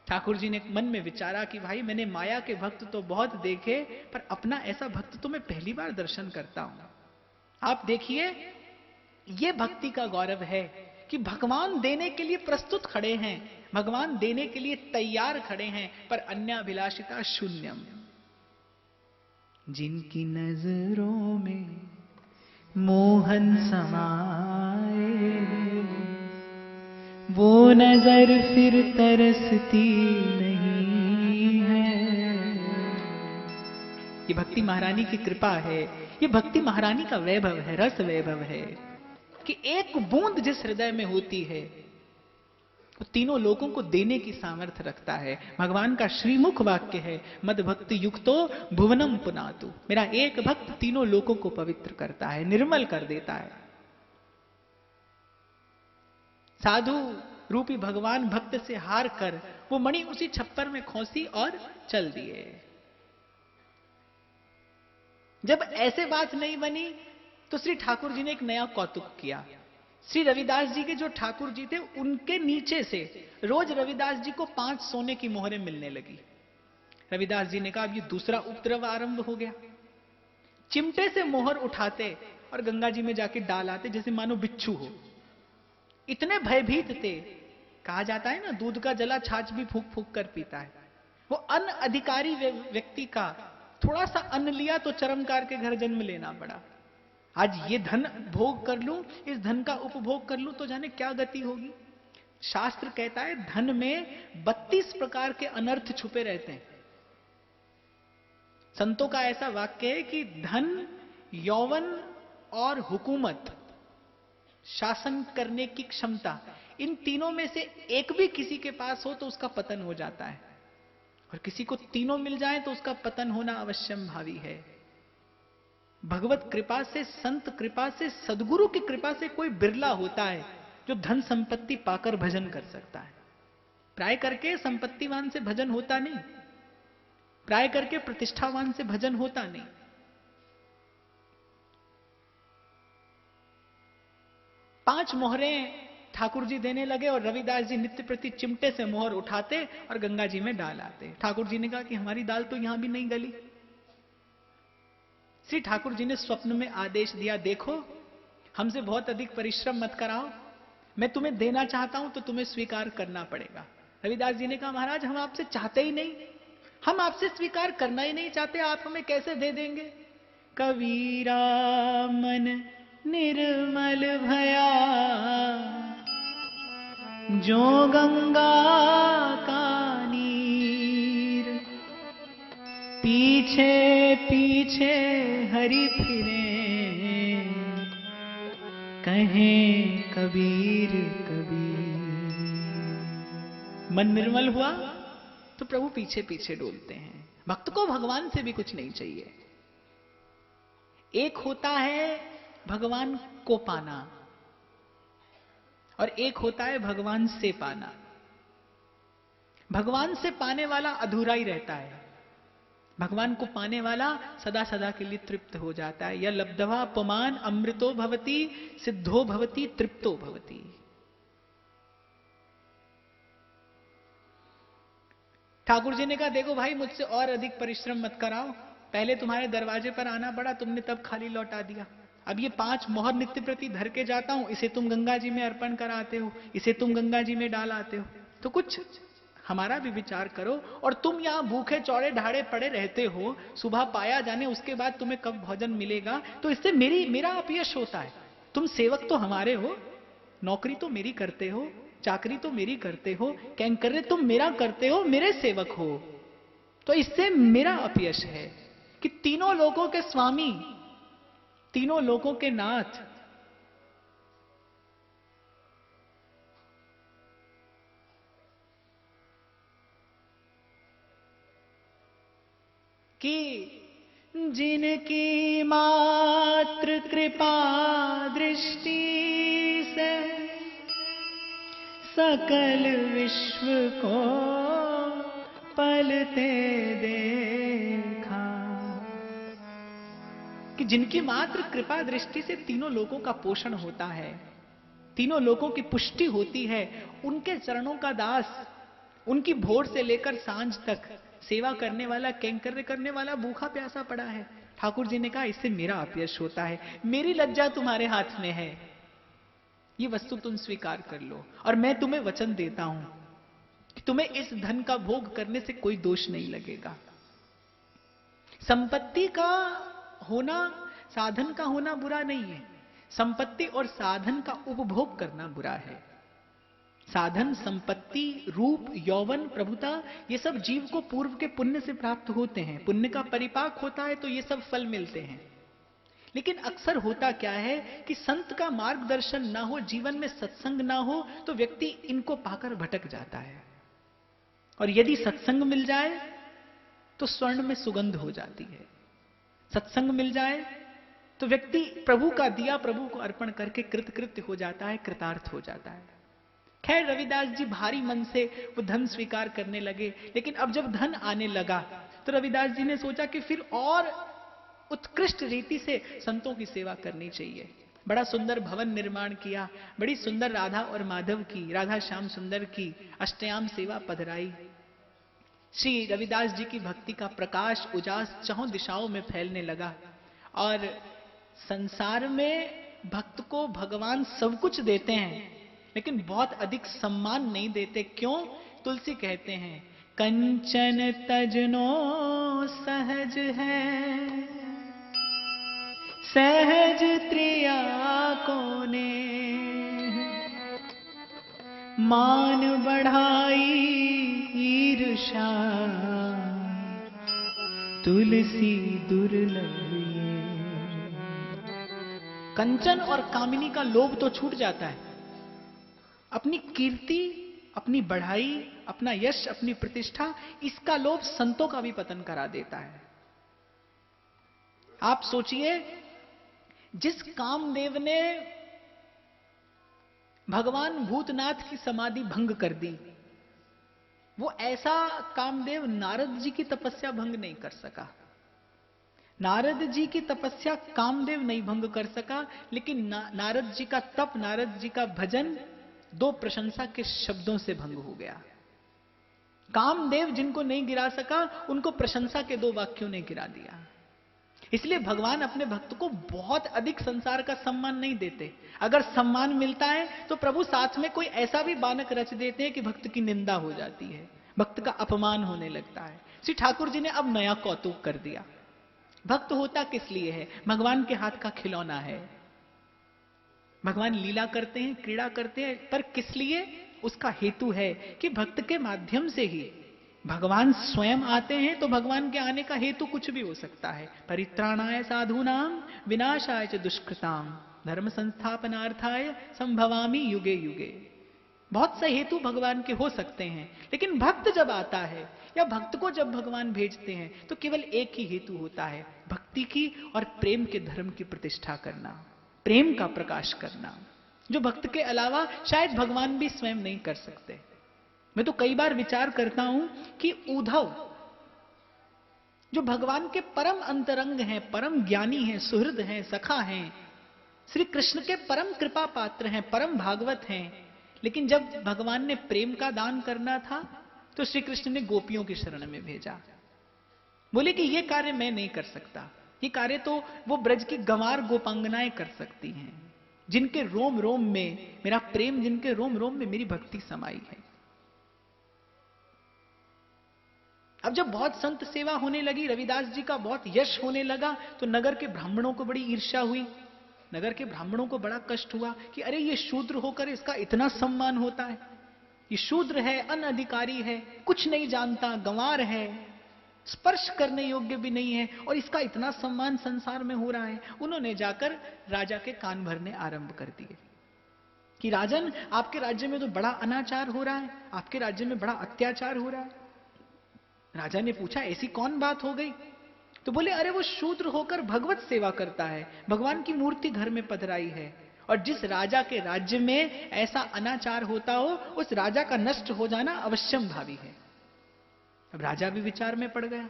ठाकुर जी ने मन में विचारा कि भाई मैंने माया के भक्त तो बहुत देखे, पर अपना ऐसा भक्त तो मैं पहली बार दर्शन करता हूं। आप देखिए, यह भक्ति का गौरव है कि भगवान देने के लिए प्रस्तुत खड़े हैं, भगवान देने के लिए तैयार खड़े हैं, पर अन्याभिलाषिता शून्यम। जिनकी नजरों में मोहन समाए, वो नजर फिर तरसती नहीं है। ये भक्ति महारानी की कृपा है, ये भक्ति महारानी का वैभव है, रस वैभव है, कि एक बूंद जिस हृदय में होती है वो तीनों लोगों को देने की सामर्थ्य रखता है। भगवान का श्रीमुख वाक्य है, मद भक्ति युक्तो भुवनम पुनातु। मेरा एक भक्त तीनों लोगों को पवित्र करता है, निर्मल कर देता है। साधु रूपी भगवान भक्त से हार कर वो मणि उसी छप्पर में खोसी और चल दिए। जब ऐसे बात नहीं बनी तो श्री ठाकुर जी ने एक नया कौतुक किया। श्री रविदास जी के जो ठाकुर जी थे, उनके नीचे से रोज रविदास जी को 5 सोने की मोहरें मिलने लगी। रविदास जी ने कहा अब ये दूसरा उपद्रव आरंभ हो गया। चिमटे से मोहर उठाते और गंगा जी में जाके डाल आते, जैसे मानो बिच्छू हो। इतने भयभीत थे, कहा जाता है ना, दूध का जला छाछ भी फूंक फूंक कर पीता है। वो अन अधिकारी व्यक्ति का थोड़ा सा अन्न लिया तो चरमकार के घर जन्म लेना पड़ा। आज ये धन भोग कर लूं, इस धन का उपभोग कर लूं तो जाने क्या गति होगी। शास्त्र कहता है धन में 32 प्रकार के अनर्थ छुपे रहते हैं। संतों का ऐसा वाक्य है कि धन, यौवन और हुकूमत, शासन करने की क्षमता, इन तीनों में से एक भी किसी के पास हो तो उसका पतन हो जाता है, और किसी को तीनों मिल जाए तो उसका पतन होना अवश्यम भावी है। भगवत कृपा से, संत कृपा से, सदगुरु की कृपा से कोई बिरला होता है जो धन संपत्ति पाकर भजन कर सकता है। प्राय करके संपत्तिवान से भजन होता नहीं, प्राय करके प्रतिष्ठावान से भजन होता नहीं। पांच मोहरें ठाकुर जी देने लगे और रविदास जी नित्य प्रति चिमटे से मोहर उठाते और गंगा जी में डाल आते। ठाकुर जी ने कहा कि हमारी दाल तो यहां भी नहीं गली। श्री ठाकुर जी ने स्वप्न में आदेश दिया, देखो हमसे बहुत अधिक परिश्रम मत कराओ, मैं तुम्हें देना चाहता हूं तो तुम्हें स्वीकार करना पड़ेगा। रविदास जी ने कहा महाराज हम आपसे चाहते ही नहीं, हम आपसे स्वीकार करना ही नहीं चाहते, आप हमें कैसे दे देंगे। कबीरा मन निर्मल भया, जो गंगा का नीर, पीछे पीछे हरि फिरे, कहें कबीर कबीर। मन निर्मल हुआ तो प्रभु पीछे पीछे डोलते हैं। भक्त को भगवान से भी कुछ नहीं चाहिए। एक होता है भगवान को पाना और एक होता है भगवान से पाना। भगवान से पाने वाला अधूरा ही रहता है, भगवान को पाने वाला सदा सदा के लिए तृप्त हो जाता है। यह लब्धवा पुमान अमृतो भवति, सिद्धो भवति, तृप्तो भवति। ठाकुर जी ने कहा देखो भाई मुझसे और अधिक परिश्रम मत कराओ, पहले तुम्हारे दरवाजे पर आना पड़ा, तुमने तब खाली लौटा दिया। अब ये 5 मोहर नित्य प्रति धर के जाता हूं, इसे तुम गंगा जी में अर्पण कराते हो, इसे तुम गंगा जी में डाल आते हो, तो कुछ हमारा भी विचार करो। और तुम यहां भूखे चौड़े ढाड़े पड़े रहते हो, सुबह पाया जाने उसके बाद तुम्हें कब भोजन मिलेगा, तो इससे मेरा अपयश होता है। तुम सेवक तो हमारे हो, नौकरी तो मेरी करते हो, चाकरी तो मेरी करते हो, कैंकर्य तुम मेरा करते हो, मेरे सेवक हो, तो इससे मेरा अपयश है कि तीनों लोगों के स्वामी, तीनों लोगों के नाथ, कि जिनकी मात्र कृपा दृष्टि से सकल विश्व को पलते देखा, कि जिनकी मात्र कृपा दृष्टि से तीनों लोगों का पोषण होता है, तीनों लोगों की पुष्टि होती है, उनके चरणों का दास उनकी भोर से लेकर सांझ तक सेवा करने वाला, कैंकर्य करने वाला भूखा प्यासा पड़ा है। ठाकुर जी ने कहा इससे मेरा अपयश होता है, मेरी लज्जा तुम्हारे हाथ में है, ये वस्तु तुम स्वीकार कर लो, और मैं तुम्हें वचन देता हूं कि तुम्हें इस धन का भोग करने से कोई दोष नहीं लगेगा। संपत्ति का होना, साधन का होना बुरा नहीं है, संपत्ति और साधन का उपभोग करना बुरा है। साधन, संपत्ति, रूप, यौवन, प्रभुता, ये सब जीव को पूर्व के पुण्य से प्राप्त होते हैं। पुण्य का परिपाक होता है तो ये सब फल मिलते हैं। लेकिन अक्सर होता क्या है कि संत का मार्गदर्शन ना हो, जीवन में सत्संग ना हो, तो व्यक्ति इनको पाकर भटक जाता है। और यदि सत्संग मिल जाए तो स्वर्ण में सुगंध हो जाती है। सत्संग मिल जाए तो व्यक्ति प्रभु का दिया प्रभु को अर्पण करके कृतकृत्य हो जाता है, कृतार्थ हो जाता है। खैर रविदास जी भारी मन से वो धन स्वीकार करने लगे, लेकिन अब जब धन आने लगा तो रविदास जी ने सोचा कि फिर और उत्कृष्ट रीति से संतों की सेवा करनी चाहिए। बड़ा सुंदर भवन निर्माण किया, बड़ी सुंदर राधा और माधव की, राधा श्याम सुंदर की अष्टयाम सेवा पधराई। श्री रविदास जी की भक्ति का प्रकाश उजास चौं दिशाओं में फैलने लगा। और संसार में भक्त को भगवान सब कुछ देते हैं, लेकिन बहुत अधिक सम्मान नहीं देते। क्यों? तुलसी कहते हैं, कंचन तजनो सहज है, सहज त्रिया कोने, मान बढ़ाई ईर्षा, तुलसी दुर्लभ। कंचन और कामिनी का लोभ तो छूट जाता है, अपनी कीर्ति, अपनी बढ़ाई, अपना यश, अपनी प्रतिष्ठा, इसका लोभ संतों का भी पतन करा देता है। आप सोचिए, जिस कामदेव ने भगवान भूतनाथ की समाधि भंग कर दी, वो ऐसा कामदेव नारद जी की तपस्या भंग नहीं कर सका। नारद जी की तपस्या कामदेव नहीं भंग कर सका, लेकिन नारद जी का तप, नारद जी का भजन दो प्रशंसा के शब्दों से भंग हो गया। कामदेव जिनको नहीं गिरा सका, उनको प्रशंसा के दो वाक्यों ने गिरा दिया। इसलिए भगवान अपने भक्त को बहुत अधिक संसार का सम्मान नहीं देते। अगर सम्मान मिलता है तो प्रभु साथ में कोई ऐसा भी बानक रच देते हैं कि भक्त की निंदा हो जाती है, भक्त का अपमान होने लगता है। श्री ठाकुर जी ने अब नया कौतुक कर दिया। भक्त होता किस लिए है? भगवान के हाथ का खिलौना है। भगवान लीला करते हैं, क्रीड़ा करते हैं, पर किस लिए? उसका हेतु है कि भक्त के माध्यम से ही भगवान स्वयं आते हैं। तो भगवान के आने का हेतु कुछ भी हो सकता है। परित्राणाय साधूनाम विनाशाय च दुष्कृताम धर्म संस्थापनार्थाय संभवामि युगे युगे। बहुत से हेतु भगवान के हो सकते हैं, लेकिन भक्त जब आता है या भक्त को जब भगवान भेजते हैं तो केवल एक ही हेतु होता है, भक्ति की और प्रेम के धर्म की प्रतिष्ठा करना, प्रेम का प्रकाश करना, जो भक्त के अलावा शायद भगवान भी स्वयं नहीं कर सकते। मैं तो कई बार विचार करता हूं कि उद्धव जो भगवान के परम अंतरंग हैं, परम ज्ञानी हैं, सुहृद हैं, सखा हैं, श्री कृष्ण के परम कृपा पात्र हैं, परम भागवत हैं, लेकिन जब भगवान ने प्रेम का दान करना था तो श्री कृष्ण ने गोपियों की शरण में भेजा। बोले कि यह कार्य मैं नहीं कर सकता, ये कार्य तो वो ब्रज की गंवार गोपांगनाएं कर सकती हैं, जिनके रोम रोम में मेरा प्रेम, जिनके रोम रोम में मेरी भक्ति समाई है। अब जब बहुत संत सेवा होने लगी, रविदास जी का बहुत यश होने लगा, तो नगर के ब्राह्मणों को बड़ी ईर्ष्या हुई। नगर के ब्राह्मणों को बड़ा कष्ट हुआ कि अरे ये शूद्र होकर इसका इतना सम्मान होता है, ये शूद्र है, अनधिकारी है, कुछ नहीं जानता, गंवार है, स्पर्श करने योग्य भी नहीं है, और इसका इतना सम्मान संसार में हो रहा है। उन्होंने जाकर राजा के कान भरने आरंभ कर दिए कि राजन, आपके राज्य में तो बड़ा अनाचार हो रहा है, आपके राज्य में बड़ा अत्याचार हो रहा है। राजा ने पूछा ऐसी कौन बात हो गई? तो बोले अरे वो शूद्र होकर भगवत सेवा करता है, भगवान की मूर्ति घर में पधराई है, और जिस राजा के राज्य में ऐसा अनाचार होता हो, उस राजा का नष्ट हो जाना अवश्यम भावी है। अब राजा भी विचार में पड़ गया।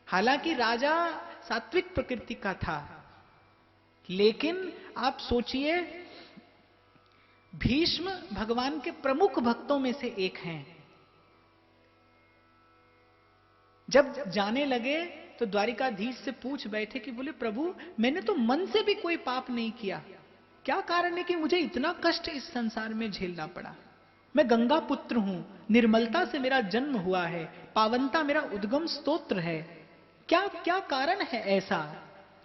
हालांकि राजा सात्विक प्रकृति का था, लेकिन आप सोचिए, भीष्म भगवान के प्रमुख भक्तों में से एक हैं, जब जाने लगे तो द्वारिकाधीश से पूछ बैठे कि बोले प्रभु मैंने तो मन से भी कोई पाप नहीं किया, क्या कारण है कि मुझे इतना कष्ट इस संसार में झेलना पड़ा। मैं गंगा पुत्र हूं, निर्मलता से मेरा जन्म हुआ है, पावनता मेरा उद्गम स्तोत्र है, क्या क्या कारण है ऐसा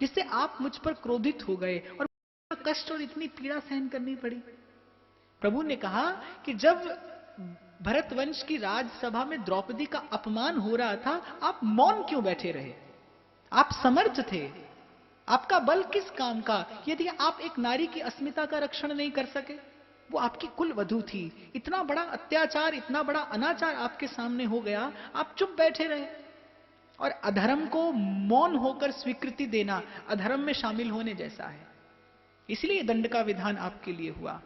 जिससे आप मुझ पर क्रोधित हो गए और कष्ट और इतनी पीड़ा सहन करनी पड़ी। प्रभु ने कहा कि जब भरतवंश की राजसभा में द्रौपदी का अपमान हो रहा था, आप मौन क्यों बैठे रहे? आप समर्थ थे, आपका बल किस काम का यदि आप एक नारी की अस्मिता का रक्षण नहीं कर सके? वो आपकी कुल वधू थी, इतना बड़ा अत्याचार, इतना बड़ा अनाचार आपके सामने हो गया, आप चुप बैठे रहे। और अधर्म को मौन होकर स्वीकृति देना अधर्म में शामिल होने जैसा है, इसलिए दंड का विधान आपके लिए हुआ।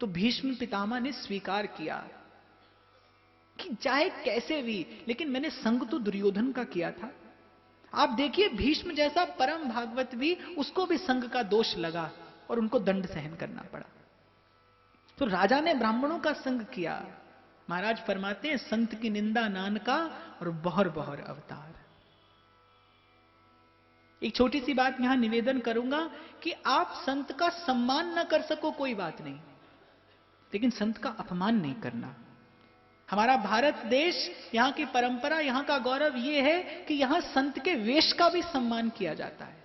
तो भीष्म पितामह ने स्वीकार किया कि चाहे कैसे भी, लेकिन मैंने संग तो दुर्योधन का किया था। आप देखिए भीष्म जैसा परम भागवत भी, उसको भी संग का दोष लगा और उनको दंड सहन करना पड़ा। तो राजा ने ब्राह्मणों का संग किया। महाराज फरमाते हैं संत की निंदा नान का और बहर बहर अवतार। एक छोटी सी बात यहां निवेदन करूंगा कि आप संत का सम्मान न कर सको कोई बात नहीं, लेकिन संत का अपमान नहीं करना। हमारा भारत देश, यहां की परंपरा, यहां का गौरव यह है कि यहां संत के वेश का भी सम्मान किया जाता है।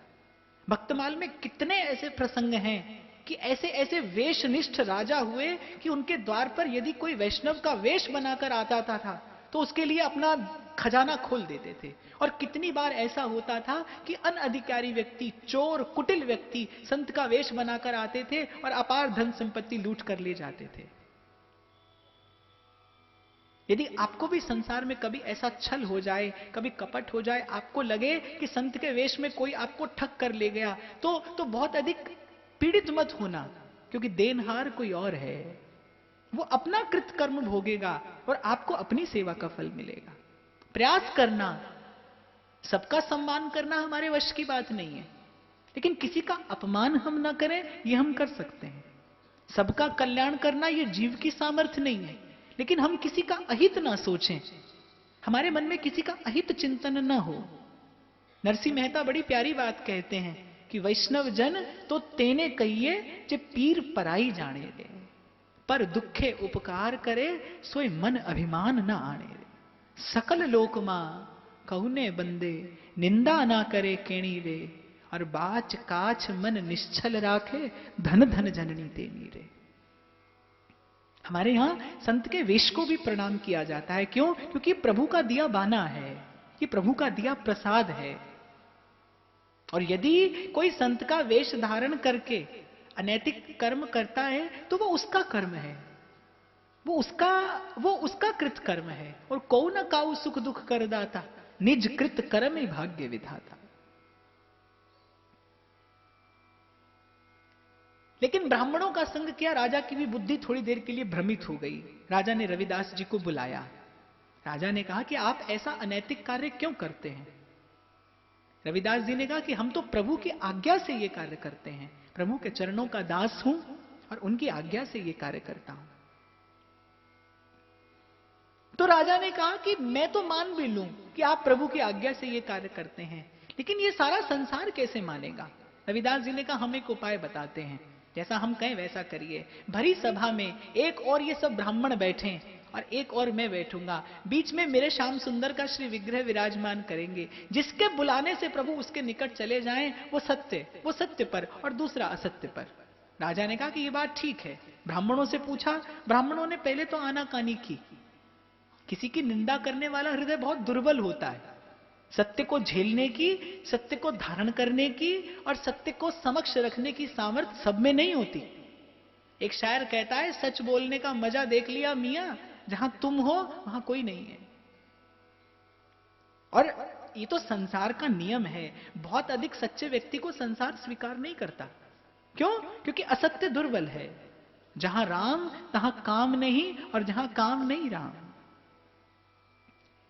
भक्तमाल में कितने ऐसे प्रसंग हैं कि ऐसे ऐसे वेशनिष्ठ राजा हुए कि उनके द्वार पर यदि कोई वैष्णव का वेश बनाकर आता था तो उसके लिए अपना खजाना खोल देते थे। और कितनी बार ऐसा होता था कि अनधिकारी व्यक्ति, चोर, कुटिल व्यक्ति संत का वेश बनाकर आते थे और अपार धन संपत्ति लूट कर ले जाते थे। यदि आपको भी संसार में कभी ऐसा छल हो जाए, कभी कपट हो जाए, आपको लगे कि संत के वेश में कोई आपको ठग कर ले गया, तो बहुत अधिक पीड़ित मत होना, क्योंकि देनहार कोई और है। वो अपना कृत कर्म भोगेगा और आपको अपनी सेवा का फल मिलेगा। प्रयास करना, सबका सम्मान करना हमारे वश की बात नहीं है, लेकिन किसी का अपमान हम ना करें, यह हम कर सकते हैं। सबका कल्याण करना यह जीव की सामर्थ्य नहीं है, लेकिन हम किसी का अहित ना सोचें, हमारे मन में किसी का अहित चिंतन ना हो। नरसिंह मेहता बड़ी प्यारी बात कहते हैं कि वैष्णव जन तो तेने कहिए जे पीर पराई जाने रे, पर दुखे उपकार करे सोई मन अभिमान न आने रे। सकल लोक मां कहुने बंदे, निंदा ना करे केणी रे, और बाच काछ मन निश्चल राखे, धन धन जननी तेनी रे। हमारे यहां संत के वेश को भी प्रणाम किया जाता है। क्यों? क्योंकि प्रभु का दिया बाना है, ये प्रभु का दिया प्रसाद है। और यदि कोई संत का वेश धारण करके अनैतिक कर्म करता है तो वो उसका कर्म है, वो उसका कृत कर्म है। और कौ न काऊ सुख दुख कर दाता, निज कृत कर्म ही भाग्य विधाता। लेकिन ब्राह्मणों का संग किया, राजा की भी बुद्धि थोड़ी देर के लिए भ्रमित हो गई। राजा ने रविदास जी को बुलाया। राजा ने कहा कि आप ऐसा अनैतिक कार्य क्यों करते हैं? रविदास जी ने कहा कि हम तो प्रभु की आज्ञा से ये कार्य करते हैं, प्रभु के चरणों का दास हूं और उनकी आज्ञा से ये कार्य करता हूं। तो राजा ने कहा कि मैं तो मान भी लूं कि आप प्रभु की आज्ञा से ये कार्य करते हैं, लेकिन ये सारा संसार कैसे मानेगा? रविदास जी ने कहा हम एक उपाय बताते हैं, जैसा हम कहें वैसा करिए। भरी सभा में एक और ये सब ब्राह्मण बैठे और एक और मैं बैठूंगा, बीच में मेरे श्याम सुंदर का श्री विग्रह विराजमान करेंगे। जिसके बुलाने से प्रभु उसके निकट चले जाएं, वो सत्य पर और दूसरा असत्य पर। राजा ने कहा कि ये बात ठीक है। ब्राह्मणों से पूछा, ब्राह्मणों ने पहले तो आनाकानी की। किसी की निंदा करने वाला हृदय बहुत दुर्बल होता है। सत्य को झेलने की, सत्य को धारण करने की और सत्य को समक्ष रखने की सामर्थ्य सब में नहीं होती। एक शायर कहता है, सच बोलने का मजा देख लिया मियां, जहां तुम हो वहां कोई नहीं है। और ये तो संसार का नियम है, बहुत अधिक सच्चे व्यक्ति को संसार स्वीकार नहीं करता। क्यों? क्योंकि असत्य दुर्बल है। जहां राम तहां काम नहीं, और जहां काम नहीं राम।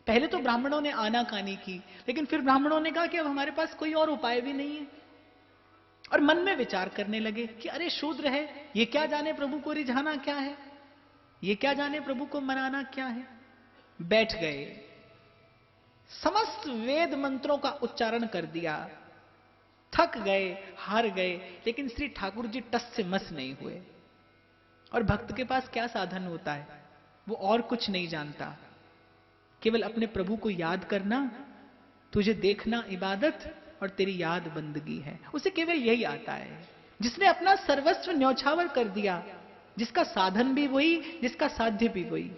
पहले तो ब्राह्मणों ने आनाकानी की, लेकिन फिर ब्राह्मणों ने कहा कि अब हमारे पास कोई और उपाय भी नहीं है। और मन में विचार करने लगे कि अरे शूद्र है, ये क्या जाने प्रभु को रिझाना क्या है, ये क्या जाने प्रभु को मनाना क्या है। बैठ गए। समस्त वेद मंत्रों का उच्चारण कर दिया, थक गए, हार गए, लेकिन श्री ठाकुर जी टस से मस नहीं हुए। और भक्त के पास क्या साधन होता है? वो और कुछ नहीं जानता, केवल अपने प्रभु को याद करना, तुझे देखना इबादत और तेरी याद बंदगी है। उसे केवल यही आता है। जिसने अपना सर्वस्व न्यौछावर कर दिया, जिसका साधन भी वही, जिसका साध्य भी वही,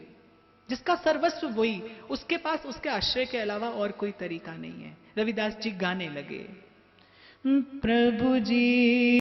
जिसका सर्वस्व वही, उसके पास उसके आश्रय के अलावा और कोई तरीका नहीं है। रविदास जी गाने लगे, प्रभु जी